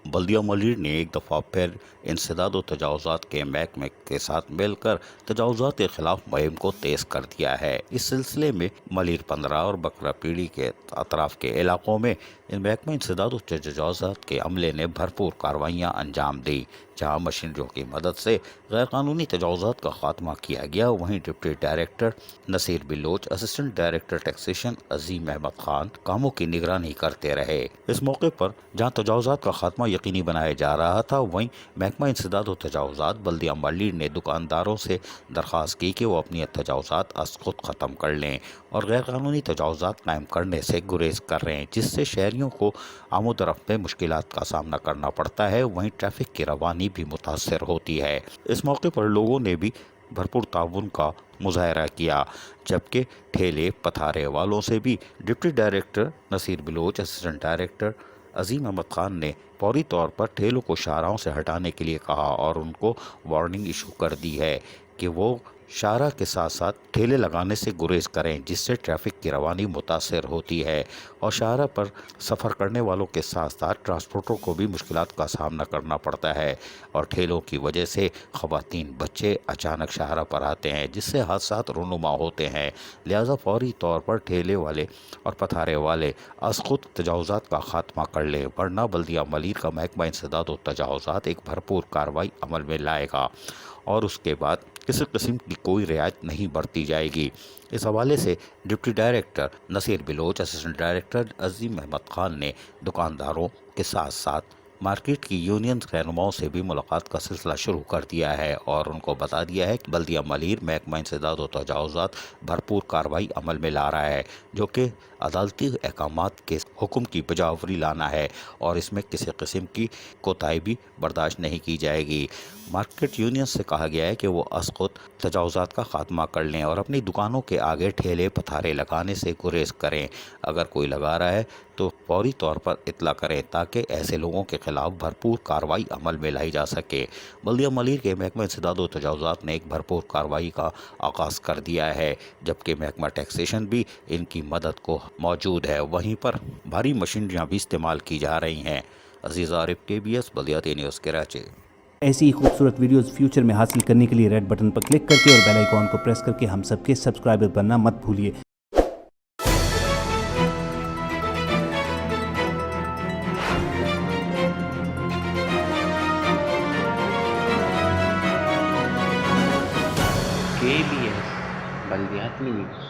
बल्दिया मलिर ने एक दफ़ा फिर इंसदाद व तजावज़ात के महकमे के साथ मिलकर तजावज़ात के खिलाफ मुहिम को तेज़ कर दिया है। इस सिलसिले में मलिर 15 और बकरा पीढ़ी के अतराफ के इलाकों में महकमा इंसदाद व तजावज़ात के अमले ने भरपूर कार्रवाइयाँ अंजाम दी, जहाँ मशीनरियों की मदद से गैर कानूनी तजावज़ात का खात्मा किया गया। वहीं deputy director Naseer Baloch, assistant director taxation Azeem Ahmed Khan कामों की निगरानी करते रहे। इस मौके पर जहाँ तजावज़ात का खात्मा यकीनी बनाया जा रहा था, वहीं महकमा इंसदाद व तजावज़ात बल्दिया मलिर ने दुकानदारों से दरख्वास्त की कि वो अपनी तजावज़ात अज़ खुद ख़त्म कर लें और गैर कानूनी तजावज़ात कायम करने से गुरेज कर रहे हैं, जिससे शहरियों को आमद-ओ-रफ़्त में मुश्किलात का सामना करना पड़ता है। वहीं ट्रैफिक की रवानी भी मुतासर होती है। इस मौके पर लोगों ने भी भरपूर ताउन का मुजाहरा किया, जबकि ठेले पथारे वालों से भी deputy director Naseer Baloch, assistant director Azeem Ahmed Khan ने फौरी तौर पर ठेलों को शाहराहों से हटाने के लिए कहा और उनको वार्निंग इशू कर दी है कि वो शाहराह के साथ साथ ठेले लगाने से गुरेज करें, जिससे ट्रैफिक की रवानी मुतासर होती है और शाहराह पर सफ़र करने वालों के साथ साथ ट्रांसपोर्टरों को भी मुश्किलात का सामना करना पड़ता है और ठेलों की वजह से ख़वातीन बच्चे अचानक शाहराह पर आते हैं, जिससे हादसात रूनुमा होते हैं। लिहाजा फौरी तौर पर ठेले वाले और पथारे वाले अज़ खुद तजावज़ात का खात्मा कर लें, वरना बल्दिया मलिर का महकमा इंसदाद व तजावज़ात एक भरपूर कार्रवाई अमल में लाएगा और उसके बाद किसी किस्म की कोई रियायत नहीं बरती जाएगी। इस हवाले से deputy director Naseer Baloch, assistant director Azeem Ahmed Khan ने दुकानदारों के साथ साथ मार्केट की यूनियन रहनुमाओं से भी मुलाकात का सिलसिला शुरू कर दिया है और उनको बता दिया है कि बल्दिया मलिर महकमा इंसदाद व तजावज़ात भरपूर कार्रवाई अमल में ला रहा है, जो कि अदालती अहकामात के हुक्म की बजावरी लाना है और इसमें किसी किस्म की कोताही भी बर्दाश्त नहीं की जाएगी। मार्केट यूनियन से कहा गया है कि वो अज़ खुद तजावज़ात का खात्मा कर लें और अपनी दुकानों के आगे ठेले पथारे लगाने से गुरेज करें। अगर कोई लगा रहा है तो फौरी तौर पर इतला करें ताकि ऐसे लोगों के खिलाफ भरपूर कार्रवाई अमल में लाई जा सके। बल्दिया मलिर के महकमा इंसदाद व तजावज़ात ने एक भरपूर कार्रवाई का आगाज़ कर दिया है, जबकि महकमा टैक्सेशन भी इनकी मदद को मौजूद है। वहीं पर भारी मशीनरियाँ भी इस्तेमाल की जा रही हैं। अजीज़ आरिफ, KBS बल्दिया न्यूज़ कराची। ऐसी ही खूबसूरत वीडियोस फ्यूचर में हासिल करने के लिए रेड बटन पर क्लिक करके और बेल आइकॉन को प्रेस करके हम सबके सब्सक्राइबर बनना मत भूलिए। KBS बल्दियात न्यूज़।